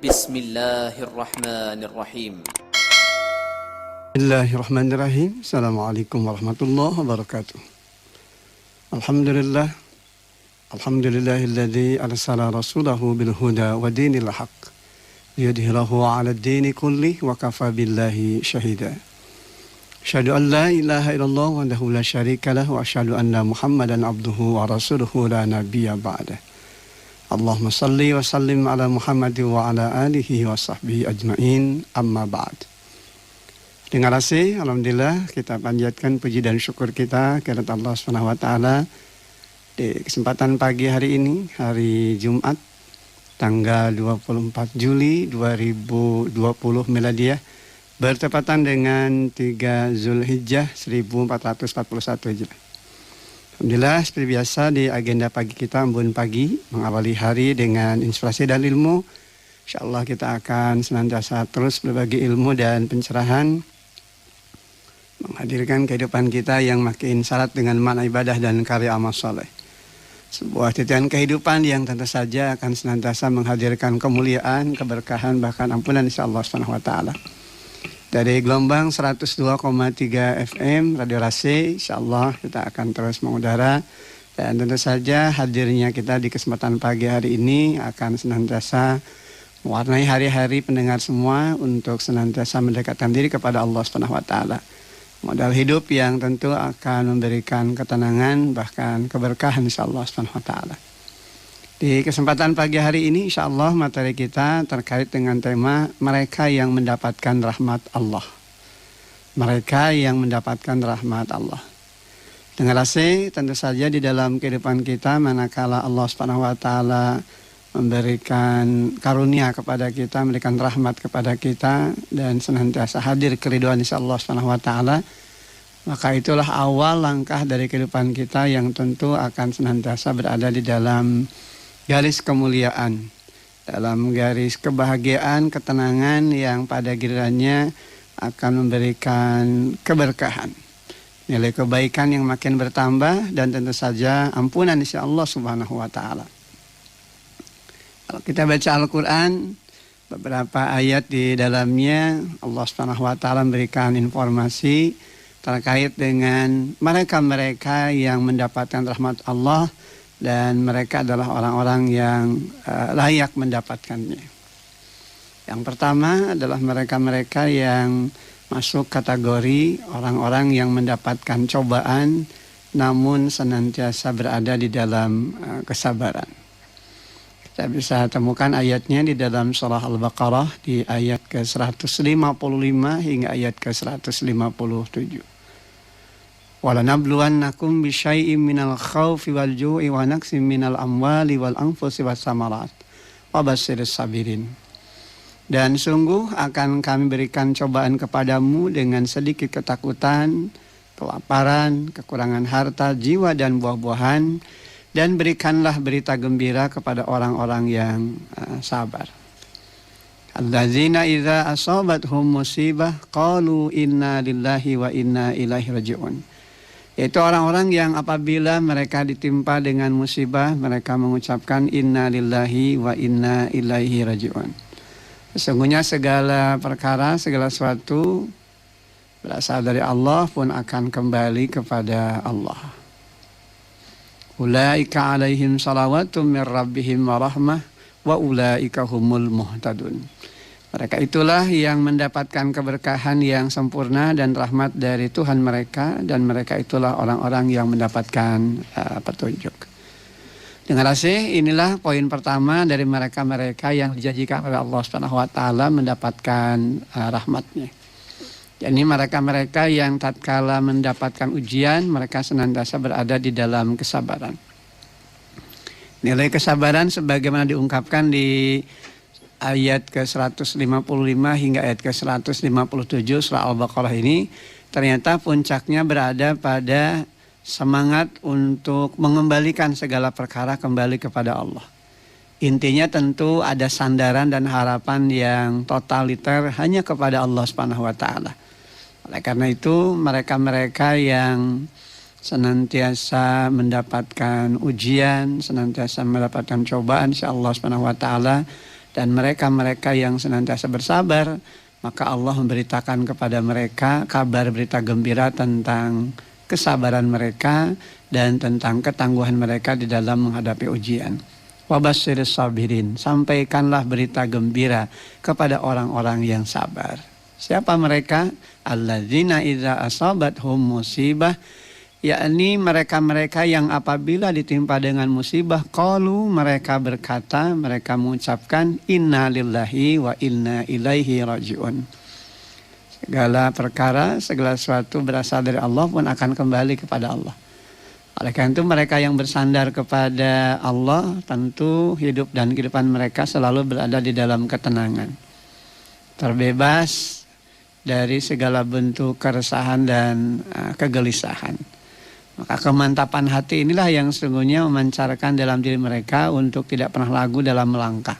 Bismillahirrahmanirrahim. Bismillahirrahmanirrahim. Assalamualaikum warahmatullahi wabarakatuh. Alhamdulillah. Alhamdulillahilladzi arsala rasulahu bil huda wa dinil haqq liyudhhirahu 'ala ad-dini kullih wa kafa billahi syahida. Asyhadu an la ilaha illallah wahdahu la syarika lah wa asyhadu anna Muhammadan abduhu wa rasuluhu la nabiyya ba'dah. Allahumma salli wa sallim ala Muhammad wa ala alihi wa sahbihi ajma'in, amma ba'd. Dengan kasih, alhamdulillah kita panjatkan puji dan syukur kita kepada Allah Subhanahu wa taala di kesempatan pagi hari ini, hari Jumat tanggal 24 Juli 2020 Miladiyah, bertepatan dengan 3 Zulhijjah 1441 Hijriah. Alhamdulillah, seperti biasa di agenda pagi kita, Embun Pagi, mengawali hari dengan inspirasi dan ilmu. InsyaAllah kita akan senantiasa terus berbagi ilmu dan pencerahan, menghadirkan kehidupan kita yang makin syarat dengan makna ibadah dan karya amal soleh. Sebuah titian kehidupan yang tentu saja akan senantiasa menghadirkan kemuliaan, keberkahan, bahkan ampunan insyaAllah subhanahu wa ta'ala. Dari gelombang 102,3 FM Radio Rase, insyaallah kita akan terus mengudara. Dan tentu saja hadirnya kita di kesempatan pagi hari ini akan senantiasa mewarnai hari-hari pendengar semua untuk senantiasa mendekatkan diri kepada Allah Subhanahu wa taala. Modal hidup yang tentu akan memberikan ketenangan bahkan keberkahan insyaallah Subhanahu wa taala. Di kesempatan pagi hari ini insyaallah materi kita terkait dengan tema mereka yang mendapatkan rahmat Allah. Mereka yang mendapatkan rahmat Allah. Dengan rasa tentu saja di dalam kehidupan kita manakala Allah Subhanahu wa taala memberikan karunia kepada kita, memberikan rahmat kepada kita dan senantiasa hadir keridhaan insyaallah Subhanahu wa taala, maka itulah awal langkah dari kehidupan kita yang tentu akan senantiasa berada di dalam garis kemuliaan, dalam garis kebahagiaan, ketenangan yang pada gilirannya akan memberikan keberkahan, nilai kebaikan yang makin bertambah dan tentu saja ampunan insyaallah subhanahu wa ta'ala. Kalau kita baca Al-Quran, beberapa ayat di dalamnya Allah subhanahu wa ta'ala memberikan informasi terkait dengan mereka-mereka yang mendapatkan rahmat Allah, dan mereka adalah orang-orang yang layak mendapatkannya. Yang pertama adalah mereka-mereka yang masuk kategori orang-orang yang mendapatkan cobaan namun senantiasa berada di dalam kesabaran. Kita bisa temukan ayatnya di dalam surah Al-Baqarah di ayat ke-155 hingga ayat ke-157. وَلَنَبْلُوَنَّكُمْ بِشَيْءٍ مِّنَ الْخَوْفِ وَالْجُوعِ وَنَقْصٍ مِّنَ الْأَمْوَالِ وَالْأَنفُسِ وَالثَّمَرَاتِ وَبَشِّرِ الصَّابِرِينَ. Dan sungguh akan kami berikan cobaan kepadamu dengan sedikit ketakutan, kelaparan, kekurangan harta, jiwa dan buah-buahan, dan berikanlah berita gembira kepada orang-orang yang sabar. Allazina idza asabathum musibah qalu inna lillahi wa inna ilaihi raji'un. Yaitu orang-orang yang apabila mereka ditimpa dengan musibah, mereka mengucapkan inna lillahi wa inna ilaihi raji'un. Sesungguhnya segala perkara, segala sesuatu berasal dari Allah pun akan kembali kepada Allah. Ulaika alaihim salawatum mir rabbihim wa rahmah wa ulaika humul muhtadun. Mereka itulah yang mendapatkan keberkahan yang sempurna dan rahmat dari Tuhan mereka, dan mereka itulah orang-orang yang mendapatkan petunjuk. Dengan kasih, inilah poin pertama dari mereka-mereka yang dijanjikan oleh Allah Subhanahu wa taala mendapatkan rahmatnya. Jadi mereka-mereka yang tatkala mendapatkan ujian, mereka senantiasa berada di dalam kesabaran. Nilai kesabaran sebagaimana diungkapkan di ayat ke-155 hingga ayat ke-157 surah Al-Baqarah ini, ternyata puncaknya berada pada semangat untuk mengembalikan segala perkara kembali kepada Allah. Intinya tentu ada sandaran dan harapan yang totaliter hanya kepada Allah Subhanahu wa taala. Oleh karena itu, mereka-mereka yang senantiasa mendapatkan ujian, senantiasa mendapatkan cobaan insya Allah Subhanahu wa taala, dan mereka-mereka yang senantiasa bersabar, maka Allah memberitakan kepada mereka kabar berita gembira tentang kesabaran mereka dan tentang ketangguhan mereka di dalam menghadapi ujian. Wabasyiris sabirin, sampaikanlah berita gembira kepada orang-orang yang sabar. Siapa mereka? Alladzina idza asabathum musibah, yakni mereka-mereka yang apabila ditimpa dengan musibah, qalu, mereka berkata, mereka mengucapkan inna lillahi wa inna ilaihi rajiun. Segala perkara, segala sesuatu berasal dari Allah pun akan kembali kepada Allah. Oleh karena itu mereka yang bersandar kepada Allah tentu hidup dan kehidupan mereka selalu berada di dalam ketenangan, terbebas dari segala bentuk keresahan dan kegelisahan. Maka kemantapan hati inilah yang sesungguhnya memancarkan dalam diri mereka untuk tidak pernah ragu dalam melangkah.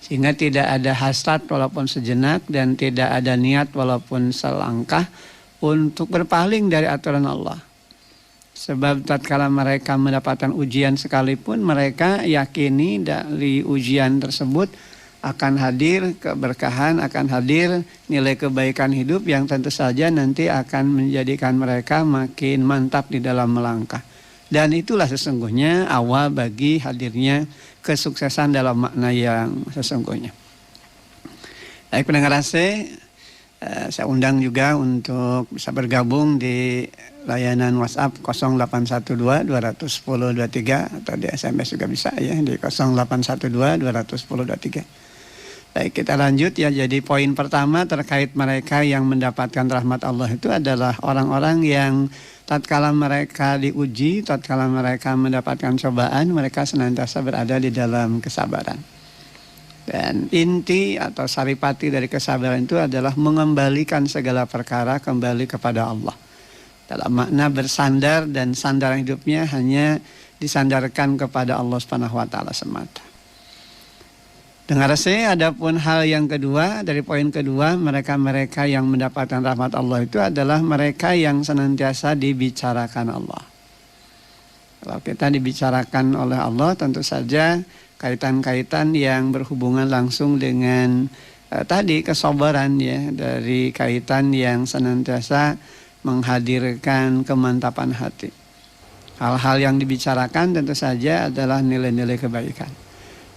Sehingga tidak ada hasrat walaupun sejenak dan tidak ada niat walaupun selangkah untuk berpaling dari aturan Allah. Sebab tatkala mereka mendapatkan ujian sekalipun, mereka yakini dari ujian tersebut akan hadir keberkahan, akan hadir nilai kebaikan hidup yang tentu saja nanti akan menjadikan mereka makin mantap di dalam melangkah. Dan itulah sesungguhnya awal bagi hadirnya kesuksesan dalam makna yang sesungguhnya. Baik pendengar AC, saya undang juga untuk bisa bergabung di layanan WhatsApp 0812-210-23 atau di SMS juga bisa ya di 0812-210-23. Baik, kita lanjut ya. Jadi poin pertama terkait mereka yang mendapatkan rahmat Allah itu adalah orang-orang yang tatkala mereka diuji, tatkala mereka mendapatkan cobaan, mereka senantiasa berada di dalam kesabaran. Dan inti atau saripati dari kesabaran itu adalah mengembalikan segala perkara kembali kepada Allah. Dalam makna bersandar dan sandaran hidupnya hanya disandarkan kepada Allah Subhanahu wa taala semata. Dengar saya, adapun hal yang kedua dari poin kedua, mereka-mereka yang mendapatkan rahmat Allah itu adalah mereka yang senantiasa dibicarakan Allah. Kalau kita dibicarakan oleh Allah, tentu saja kaitan-kaitan yang berhubungan langsung dengan tadi kesabaran ya, dari kaitan yang senantiasa menghadirkan kemantapan hati. Hal-hal yang dibicarakan tentu saja adalah nilai-nilai kebaikan.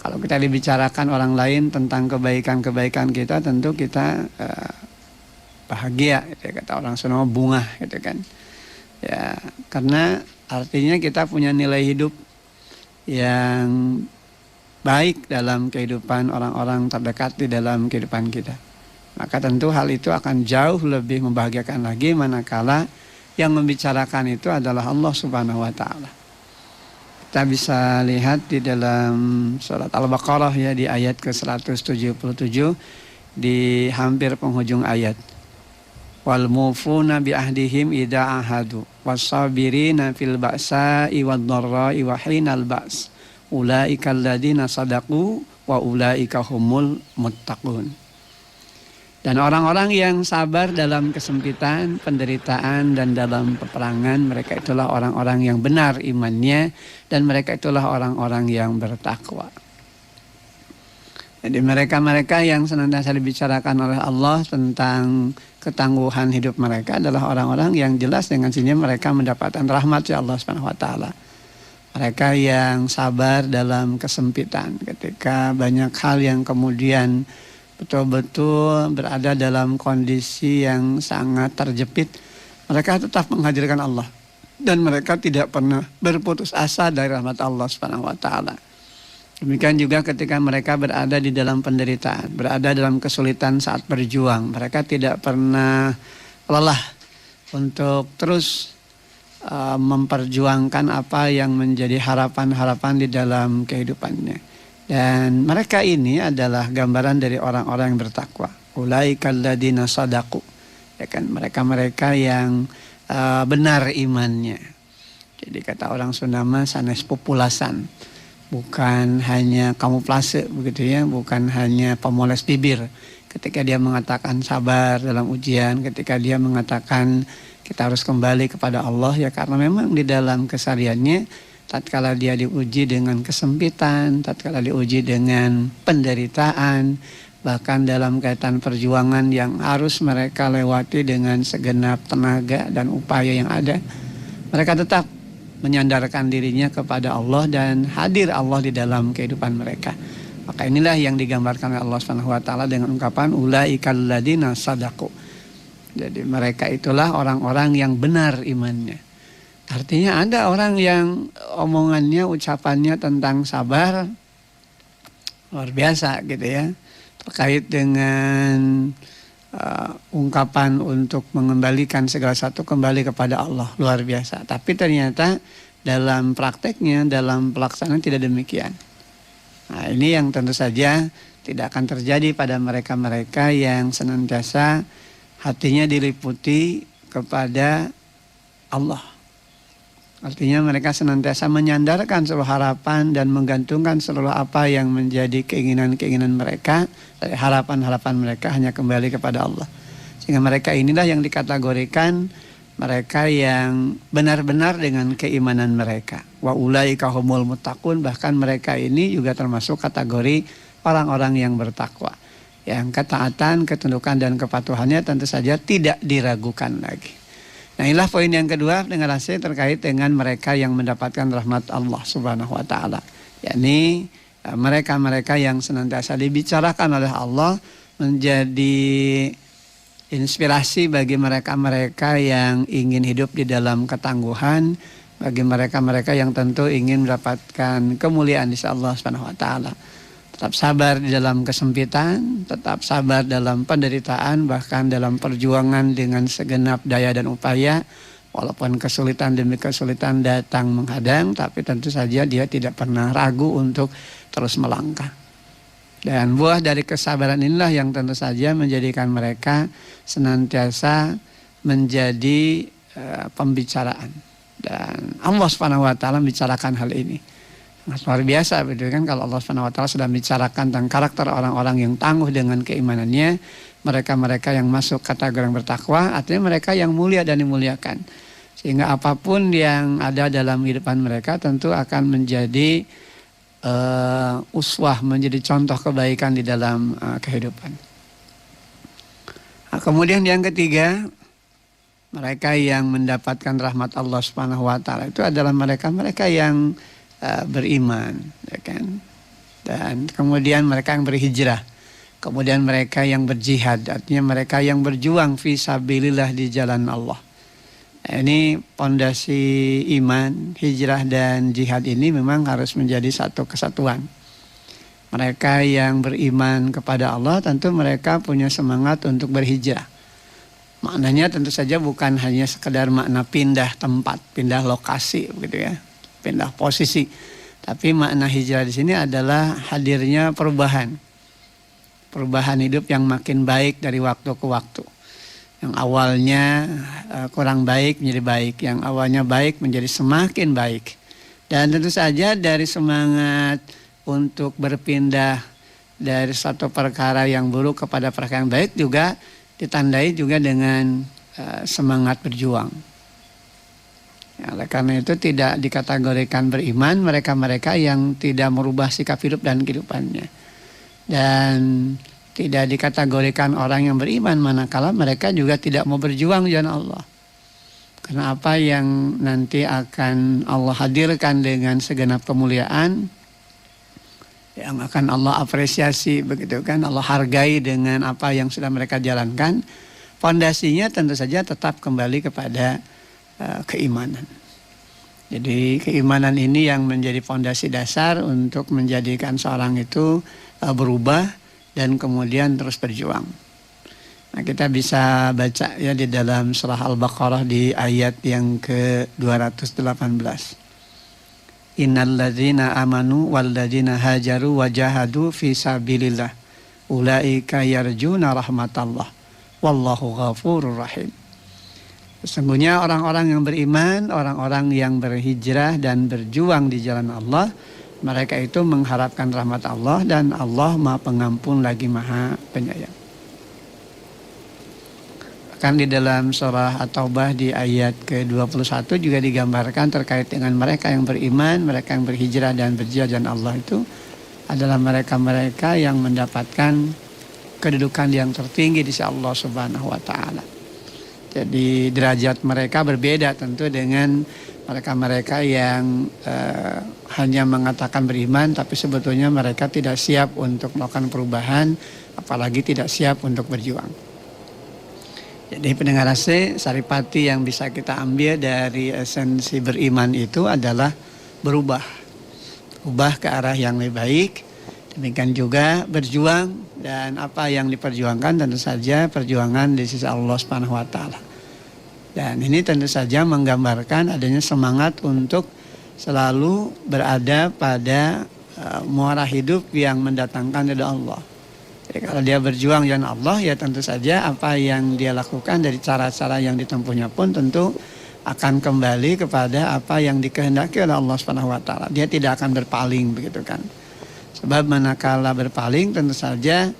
Kalau kita dibicarakan orang lain tentang kebaikan-kebaikan kita, tentu kita bahagia, gitu ya, kata orang Sunda bunga, gitu kan. Ya, karena artinya kita punya nilai hidup yang baik dalam kehidupan orang-orang terdekat di dalam kehidupan kita. Maka tentu hal itu akan jauh lebih membahagiakan lagi manakala yang membicarakan itu adalah Allah Subhanahu wa taala. Kita bisa lihat di dalam surat Al-Baqarah ya, di ayat ke-177 di hampir penghujung ayat. Wal mufuna bi ahdihim idza ahadu was-sabirina fil ba'sa'i wad-dharra'i wa hinal ba's. Ulaika alladziina shadaqu wa ulaika humul muttaqun. Dan orang-orang yang sabar dalam kesempitan, penderitaan, dan dalam peperangan, mereka itulah orang-orang yang benar imannya, dan mereka itulah orang-orang yang bertakwa. Jadi mereka-mereka yang senantiasa dibicarakan oleh Allah tentang ketangguhan hidup mereka adalah orang-orang yang jelas dengan sini mereka mendapatkan rahmat ya Allah Subhanahu wa taala. Mereka yang sabar dalam kesempitan ketika banyak hal yang kemudian betul-betul berada dalam kondisi yang sangat terjepit, mereka tetap menghadirkan Allah dan mereka tidak pernah berputus asa dari rahmat Allah Subhanahu wa taala. Demikian juga ketika mereka berada di dalam penderitaan, berada dalam kesulitan saat berjuang, mereka tidak pernah lelah untuk terus memperjuangkan apa yang menjadi harapan-harapan di dalam kehidupannya. Dan mereka ini adalah gambaran dari orang-orang yang bertakwa. Ulaikal ladzina shadaqu. Ya kan, mereka-mereka yang benar imannya. Jadi kata orang Sunda mah sanes populasan. Bukan hanya kamuflase begitu ya, bukan hanya pemoles bibir. Ketika dia mengatakan sabar dalam ujian, ketika dia mengatakan kita harus kembali kepada Allah ya, karena memang di dalam kesehariannya tatkala dia diuji dengan kesempitan, tatkala diuji dengan penderitaan, bahkan dalam kaitan perjuangan yang harus mereka lewati dengan segenap tenaga dan upaya yang ada, mereka tetap menyandarkan dirinya kepada Allah dan hadir Allah di dalam kehidupan mereka. Maka inilah yang digambarkan oleh Allah Subhanahu wa taala dengan ungkapan ulaikal ladzina sadaqu. Jadi mereka itulah orang-orang yang benar imannya. Artinya ada orang yang omongannya, ucapannya tentang sabar luar biasa gitu ya. Terkait dengan ungkapan untuk mengembalikan segala sesuatu kembali kepada Allah, luar biasa. Tapi ternyata dalam prakteknya, dalam pelaksanaan tidak demikian. Nah, ini yang tentu saja tidak akan terjadi pada mereka-mereka yang senantiasa hatinya diliputi kepada Allah. Artinya mereka senantiasa menyandarkan seluruh harapan dan menggantungkan seluruh apa yang menjadi keinginan-keinginan mereka, harapan-harapan mereka hanya kembali kepada Allah. Sehingga mereka inilah yang dikategorikan mereka yang benar-benar dengan keimanan mereka. Wa ulaika humul muttaqun, bahkan mereka ini juga termasuk kategori orang-orang yang bertakwa. Yang ketaatan, ketundukan dan kepatuhannya tentu saja tidak diragukan lagi. Nah, inilah poin yang kedua dengan hasil terkait dengan mereka yang mendapatkan rahmat Allah Subhanahu wa taala. Yakni mereka-mereka yang senantiasa dibicarakan oleh Allah menjadi inspirasi bagi mereka-mereka yang ingin hidup di dalam ketangguhan, bagi mereka-mereka yang tentu ingin mendapatkan kemuliaan di sisi Allah Subhanahu wa taala. Tetap sabar di dalam kesempitan, tetap sabar dalam penderitaan, bahkan dalam perjuangan dengan segenap daya dan upaya. Walaupun kesulitan demi kesulitan datang menghadang, tapi tentu saja dia tidak pernah ragu untuk terus melangkah. Dan buah dari kesabaran inilah yang tentu saja menjadikan mereka senantiasa menjadi pembicaraan. Dan Allah Subhanahu wa taala membicarakan hal ini. Luar biasa betul kan, kalau Allah Subhanahu wa taala sudah membicarakan tentang karakter orang-orang yang tangguh dengan keimanannya, mereka-mereka yang masuk kategori yang bertakwa, artinya mereka yang mulia dan dimuliakan. Sehingga apapun yang ada dalam kehidupan mereka tentu akan menjadi uswah, menjadi contoh kebaikan di dalam kehidupan. Nah, kemudian yang ketiga, mereka yang mendapatkan rahmat Allah Subhanahu wa taala itu adalah mereka-mereka yang beriman, ya kan? Dan kemudian mereka yang berhijrah, kemudian mereka yang berjihad, artinya mereka yang berjuang fi sabilillah di jalan Allah. Nah, ini pondasi iman, hijrah dan jihad ini memang harus menjadi satu kesatuan. Mereka yang beriman kepada Allah tentu mereka punya semangat untuk berhijrah. Maknanya tentu saja bukan hanya sekedar makna pindah tempat, pindah lokasi begitu ya, pindah posisi. Tapi makna hijrah di sini adalah hadirnya perubahan. Perubahan hidup yang makin baik dari waktu ke waktu. Yang awalnya kurang baik menjadi baik, yang awalnya baik menjadi semakin baik. Dan tentu saja dari semangat untuk berpindah dari satu perkara yang buruk kepada perkara yang baik juga ditandai juga dengan semangat berjuang. Ya, oleh karena itu tidak dikategorikan beriman mereka-mereka yang tidak merubah sikap hidup dan kehidupannya. Dan tidak dikategorikan orang yang beriman manakala mereka juga tidak mau berjuang di jalan Allah. Karena apa yang nanti akan Allah hadirkan dengan segenap kemuliaan, yang akan Allah apresiasi begitu kan, Allah hargai dengan apa yang sudah mereka jalankan, fondasinya tentu saja tetap kembali kepada keimanan. Jadi keimanan ini yang menjadi fondasi dasar untuk menjadikan seorang itu berubah dan kemudian terus berjuang. Nah, kita bisa baca ya di dalam surah Al-Baqarah di ayat yang ke-218. Innal ladzina amanu wal ladzina hajaru wajahadu fi sabilillah ulaika yarjuna rahmatallah wallahu ghafurur rahim. Sesungguhnya orang-orang yang beriman, orang-orang yang berhijrah dan berjuang di jalan Allah, mereka itu mengharapkan rahmat Allah dan Allah Maha Pengampun lagi Maha Penyayang. Bahkan di dalam surah At-Taubah di ayat ke-21 juga digambarkan terkait dengan mereka yang beriman, mereka yang berhijrah dan berjihad dan Allah itu adalah mereka-mereka yang mendapatkan kedudukan yang tertinggi di sisi Allah Subhanahu wa taala. Jadi derajat mereka berbeda tentu dengan mereka-mereka yang hanya mengatakan beriman tapi sebetulnya mereka tidak siap untuk melakukan perubahan, apalagi tidak siap untuk berjuang. Jadi pendengar AC, saripati yang bisa kita ambil dari esensi beriman itu adalah berubah ke arah yang lebih baik. Demikian juga berjuang, dan apa yang diperjuangkan tentu saja perjuangan di sisi Allah Subhanahu wa taala. Dan ini tentu saja menggambarkan adanya semangat untuk selalu berada pada muara hidup yang mendatangkan ridha Allah. Jadi kalau dia berjuang jalan Allah, ya tentu saja apa yang dia lakukan dari cara-cara yang ditempuhnya pun tentu akan kembali kepada apa yang dikehendaki oleh Allah Subhanahu wa taala. Dia tidak akan berpaling begitu kan. Sebab manakala berpaling tentu saja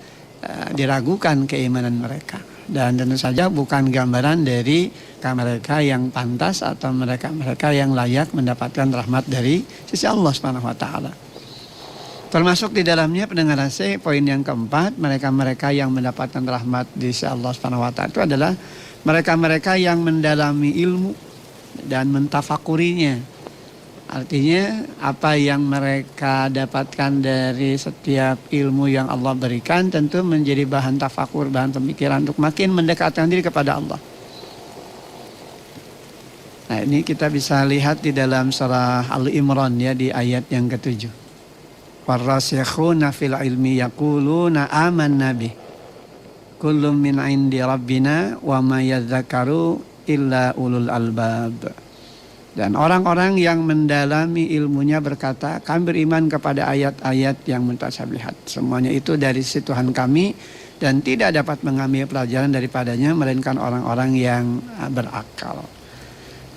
diragukan keimanan mereka. Dan tentu saja bukan gambaran dari mereka yang pantas atau mereka yang layak mendapatkan rahmat dari sisi Allah Subhanahu wa taala. Termasuk di dalamnya pendengar AC, poin yang keempat, mereka-mereka yang mendapatkan rahmat di sisi Allah Subhanahu wa taala itu adalah mereka-mereka yang mendalami ilmu dan mentafakurinya. Artinya apa yang mereka dapatkan dari setiap ilmu yang Allah berikan tentu menjadi bahan tafakur, bahan pemikiran untuk makin mendekatkan diri kepada Allah. Nah, ini kita bisa lihat di dalam surah Al-Imran ya, di ayat yang ke-7. Warrasikhuna fil ilmi yaquluna amanna bih kullum min indi rabbina wa ma yadhakaru illa ulul albab. Dan orang-orang yang mendalami ilmunya berkata, kami beriman kepada ayat-ayat yang mutasyabihat. Semuanya itu dari sisi Tuhan kami dan tidak dapat mengambil pelajaran daripadanya melainkan orang-orang yang berakal.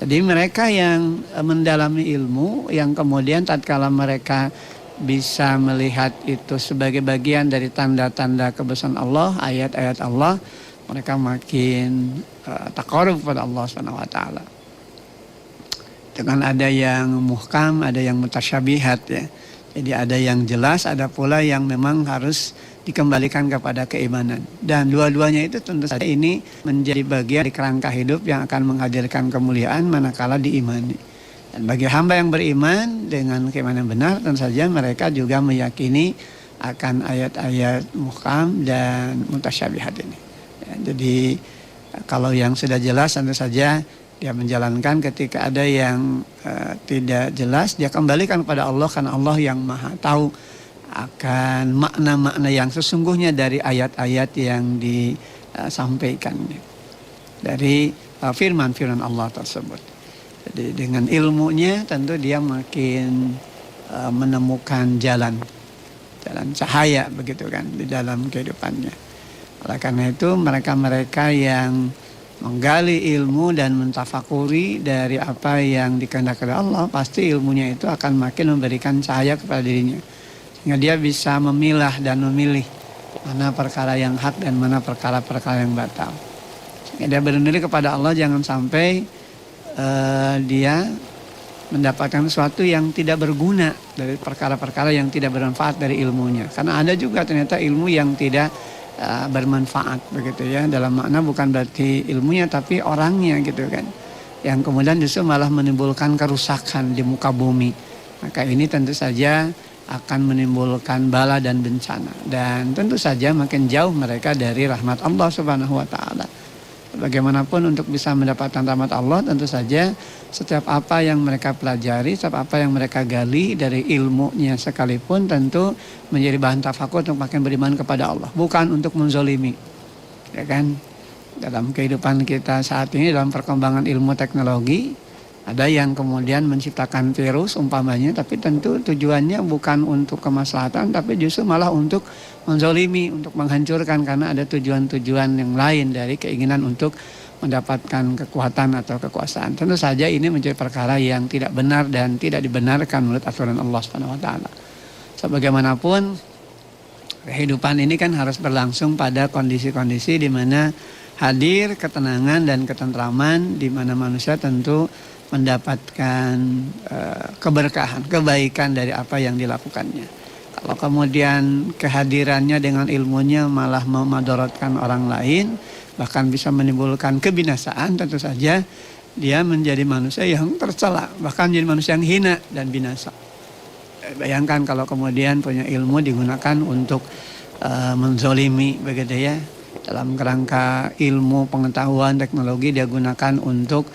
Jadi mereka yang mendalami ilmu, yang kemudian tatkala mereka bisa melihat itu sebagai bagian dari tanda-tanda kebesaran Allah, ayat-ayat Allah, mereka makin taqarrub kepada Allah Subhanahu wa taala. Dengan ada yang muhkam, ada yang mutasyabihat ya. Jadi ada yang jelas, ada pula yang memang harus dikembalikan kepada keimanan. Dan dua-duanya itu tentu saja ini menjadi bagian dari kerangka hidup yang akan menghadirkan kemuliaan manakala diimani. Dan bagi hamba yang beriman dengan keimanan benar, tentu saja mereka juga meyakini akan ayat-ayat muhkam dan mutasyabihat ini. Ya, jadi kalau yang sudah jelas tentu saja dia menjalankan, ketika ada yang tidak jelas dia kembalikan kepada Allah, karena Allah yang maha tahu akan makna-makna yang sesungguhnya dari ayat-ayat yang disampaikan dari firman-firman Allah tersebut. Jadi dengan ilmunya tentu dia makin menemukan jalan cahaya begitu kan di dalam kehidupannya. Oleh karena itu mereka-mereka yang menggali ilmu dan mentafakuri dari apa yang dikehendaki Allah, pasti ilmunya itu akan makin memberikan cahaya kepada dirinya, sehingga dia bisa memilah dan memilih mana perkara yang hak dan mana perkara-perkara yang batal. Sehingga dia berunding kepada Allah, jangan sampai dia mendapatkan sesuatu yang tidak berguna dari perkara-perkara yang tidak bermanfaat dari ilmunya. Karena ada juga ternyata ilmu yang tidak bermanfaat begitu ya, dalam makna bukan berarti ilmunya tapi orangnya gitu kan, yang kemudian justru malah menimbulkan kerusakan di muka bumi. Maka ini tentu saja akan menimbulkan bala dan bencana, dan tentu saja makin jauh mereka dari rahmat Allah Subhanahu wa taala. Bagaimanapun untuk bisa mendapatkan rahmat Allah, tentu saja setiap apa yang mereka pelajari, setiap apa yang mereka gali dari ilmunya sekalipun tentu menjadi bahan tafakur untuk makin beriman kepada Allah, bukan untuk menzolimi. Ya kan? Dalam kehidupan kita saat ini, dalam perkembangan ilmu teknologi, ada yang kemudian menciptakan virus umpamanya, tapi tentu tujuannya bukan untuk kemaslahatan, tapi justru malah untuk menzolimi, untuk menghancurkan, karena ada tujuan-tujuan yang lain dari keinginan untuk mendapatkan kekuatan atau kekuasaan. Tentu saja ini menjadi perkara yang tidak benar dan tidak dibenarkan menurut aturan Allah Subhanahu wa taala. Sebagaimanapun kehidupan ini kan harus berlangsung pada kondisi-kondisi di mana hadir ketenangan dan ketentraman di mana manusia tentu mendapatkan keberkahan, kebaikan dari apa yang dilakukannya. Kalau kemudian kehadirannya dengan ilmunya malah memadaratkan orang lain, bahkan bisa menimbulkan kebinasaan, tentu saja dia menjadi manusia yang tercela, bahkan menjadi manusia yang hina dan binasa. Bayangkan kalau kemudian punya ilmu digunakan untuk menzolimi begitu ya. Dalam kerangka ilmu, pengetahuan, teknologi dia gunakan untuk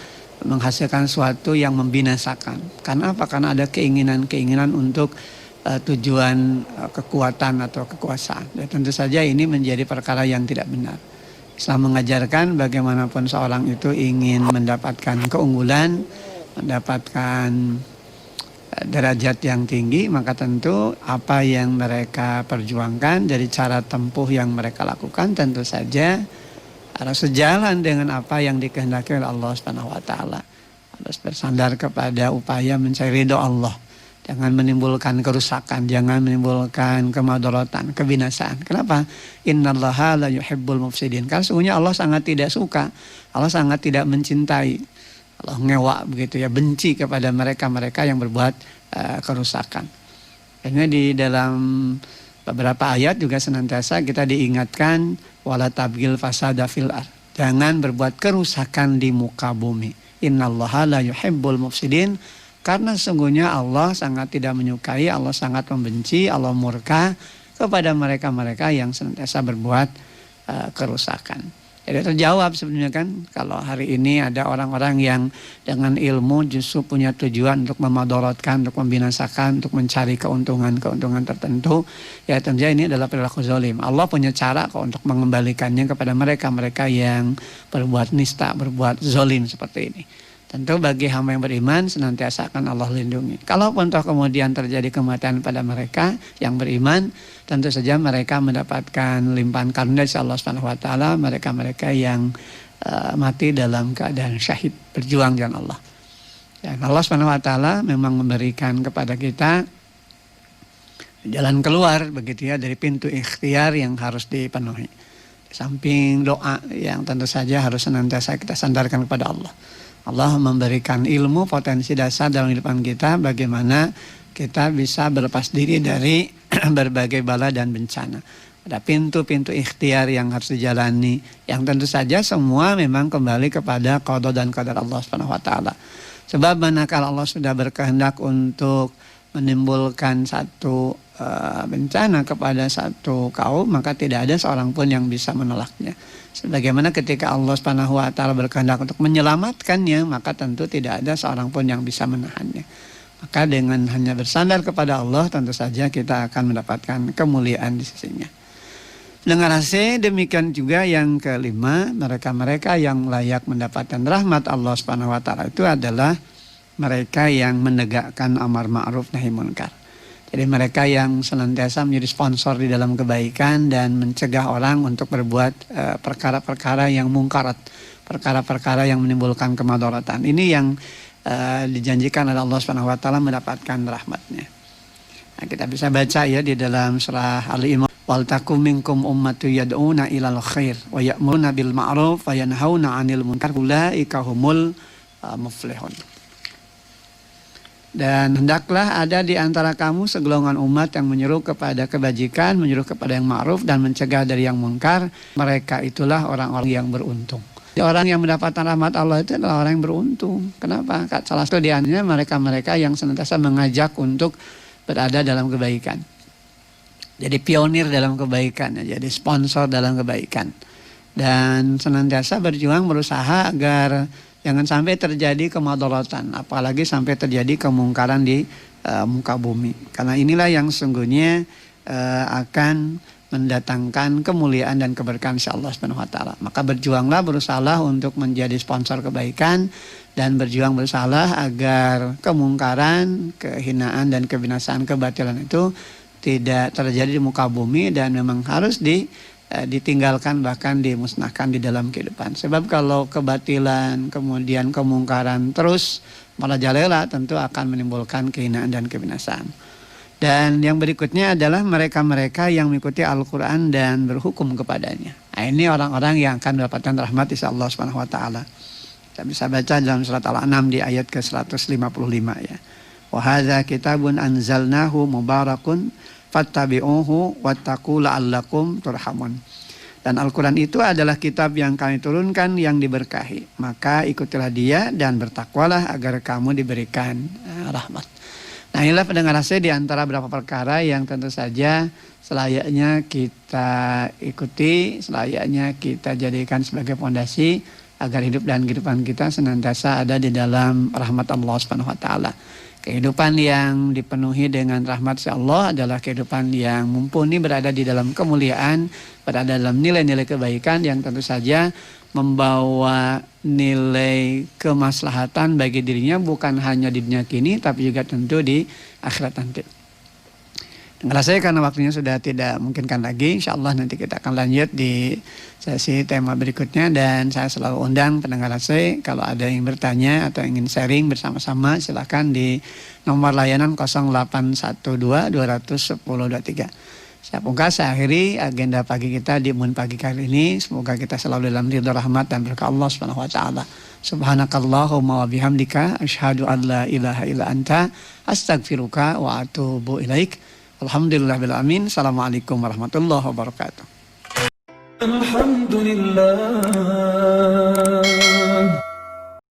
menghasilkan sesuatu yang membinasakan. Karena apa? Karena ada keinginan-keinginan untuk tujuan kekuatan atau kekuasaan. Dan tentu saja ini menjadi perkara yang tidak benar. Islam mengajarkan bagaimanapun seorang itu ingin mendapatkan keunggulan, mendapatkan derajat yang tinggi, maka tentu apa yang mereka perjuangkan dari cara tempuh yang mereka lakukan tentu saja harus sejalan dengan apa yang dikehendaki oleh Allah Subhanahu wa taala. Harus bersandar kepada upaya mencari ridho Allah. Jangan menimbulkan kerusakan, jangan menimbulkan kemadaratan, kebinasaan. Kenapa? Innallaha la yuhibbul mufsidin. Karena sesungguhnya Allah sangat tidak suka, Allah sangat tidak mencintai. Allah ngewa begitu ya, benci kepada mereka-mereka yang berbuat kerusakan. Karena di dalam beberapa ayat juga senantiasa kita diingatkan wala tabghil fasada fil ardh. Jangan berbuat kerusakan di muka bumi. Innallaha la yuhibbul mufsidin. Karena sesungguhnya Allah sangat tidak menyukai, Allah sangat membenci, Allah murka kepada mereka-mereka yang senantiasa berbuat kerusakan. Jadi terjawab sebenarnya kan, kalau hari ini ada orang-orang yang dengan ilmu justru punya tujuan untuk memadaratkan, untuk membinasakan, untuk mencari keuntungan-keuntungan tertentu, ya tentunya ini adalah perilaku zalim. Allah punya cara kok untuk mengembalikannya kepada mereka-mereka yang berbuat nista, berbuat zalim seperti ini. Tentu bagi hamba yang beriman senantiasa akan Allah lindungi. Kalaupun toh kemudian terjadi kematian pada mereka yang beriman, tentu saja mereka mendapatkan limpahan karunia dari Allah Subhanahu wa taala, mereka-mereka yang mati dalam keadaan syahid berjuang jalan Allah. Dan Allah Subhanahu wa taala memang memberikan kepada kita jalan keluar begitu ya dari pintu ikhtiar yang harus dipenuhi. Di samping doa yang tentu saja harus senantiasa kita sandarkan kepada Allah. Allah memberikan ilmu potensi dasar dalam kehidupan kita bagaimana kita bisa berlepas diri dari berbagai bala dan bencana. Ada pintu-pintu ikhtiar yang harus dijalani yang tentu saja semua memang kembali kepada qada dan qadar Allah Subhanahu wa taala. Sebab manakala Allah sudah berkehendak untuk menimbulkan satu bencana kepada satu kaum, maka tidak ada seorang pun yang bisa menolaknya. Sebagaimana ketika Allah Subhanahu wa taala berkehendak untuk menyelamatkannya, maka tentu tidak ada seorang pun yang bisa menahannya. Maka dengan hanya bersandar kepada Allah, tentu saja kita akan mendapatkan kemuliaan di sisinya. Dengan hasil demikian juga yang kelima, mereka-mereka yang layak mendapatkan rahmat Allah Subhanahu wa taala itu adalah mereka yang menegakkan amar ma'ruf nahi munkar. Jadi mereka yang senantiasa menjadi sponsor di dalam kebaikan dan mencegah orang untuk berbuat perkara-perkara yang mungkarat, perkara-perkara yang menimbulkan kemadaratan. Ini yang dijanjikan oleh Allah Subhanahu wa taala mendapatkan rahmatnya. Nah, kita bisa baca ya di dalam surah Al-Imran, wal takum minkum ummatu yad'una ilal khair wa ya'muruna bil ma'ruf wa yanhauna 'anil munkar ulaika humul muflihun. Dan hendaklah ada di antara kamu segolongan umat yang menyeru kepada kebajikan, menyeru kepada yang ma'ruf dan mencegah dari yang munkar. Mereka itulah orang-orang yang beruntung. Orang yang mendapatkan rahmat Allah itu adalah orang yang beruntung. Kenapa? Salah satu di antaranya mereka-mereka yang senantiasa mengajak untuk berada dalam kebaikan. Jadi pionir dalam kebaikan, jadi sponsor dalam kebaikan. Dan senantiasa berjuang berusaha agar jangan sampai terjadi kemadaratan, apalagi sampai terjadi kemungkaran di muka bumi. Karena inilah yang sesungguhnya akan mendatangkan kemuliaan dan keberkahan insya Allah Subhanahu wa taala. Maka berjuanglah, berusahalah untuk menjadi sponsor kebaikan dan berjuang berusahalah agar kemungkaran, kehinaan dan kebinasaan, kebatilan itu tidak terjadi di muka bumi dan memang harus ditinggalkan, bahkan dimusnahkan di dalam kehidupan. Sebab kalau kebatilan kemudian kemungkaran terus merajalela, tentu akan menimbulkan kehinaan dan kebinasaan. Dan yang berikutnya adalah mereka-mereka yang mengikuti Al-Quran dan berhukum kepadanya. Nah, Nah, ini orang-orang yang akan mendapatkan rahmat insya Allah Subhanahu wa taala. Kita bisa baca dalam surat Al-An'am di ayat ke-155 ya. Wa hadza kitabun anzalnahu mubarakun fattabi'uhu wattaqu la'allakum turhamun. Dan Al-Quran itu adalah kitab yang kami turunkan yang diberkahi. Maka ikutilah dia dan bertakwalah agar kamu diberikan rahmat. Nah, inilah pendengar saya di antara beberapa perkara yang tentu saja selayaknya kita ikuti, selayaknya kita jadikan sebagai fondasi agar hidup dan kehidupan kita senantiasa ada di dalam rahmat Allah Subhanahu wa taala. Kehidupan yang dipenuhi dengan rahmat Allah adalah kehidupan yang mumpuni, berada di dalam kemuliaan, berada dalam nilai-nilai kebaikan yang tentu saja membawa nilai kemaslahatan bagi dirinya bukan hanya di dunia kini tapi juga tentu di akhirat nanti. Dengar saya karena waktunya sudah tidak memungkinkan lagi, insya Allah nanti kita akan lanjut di sesi tema berikutnya dan saya selalu undang pendengar saya kalau ada yang bertanya atau ingin sharing bersama-sama silakan di nomor layanan 0812 210 23. Saya pungkas, saya akhiri agenda pagi kita di Mun Pagi kali ini. Semoga kita selalu dalam ridho rahmat dan berkah Allah Subhanahu wa taala. Subhanakallahumma wa bihamdika asyhadu an la ilaha illa anta astaghfiruka wa atubu ilaik. Alhamdulillahirabbil alamin. Assalamualaikum warahmatullahi wabarakatuh. Alhamdulillah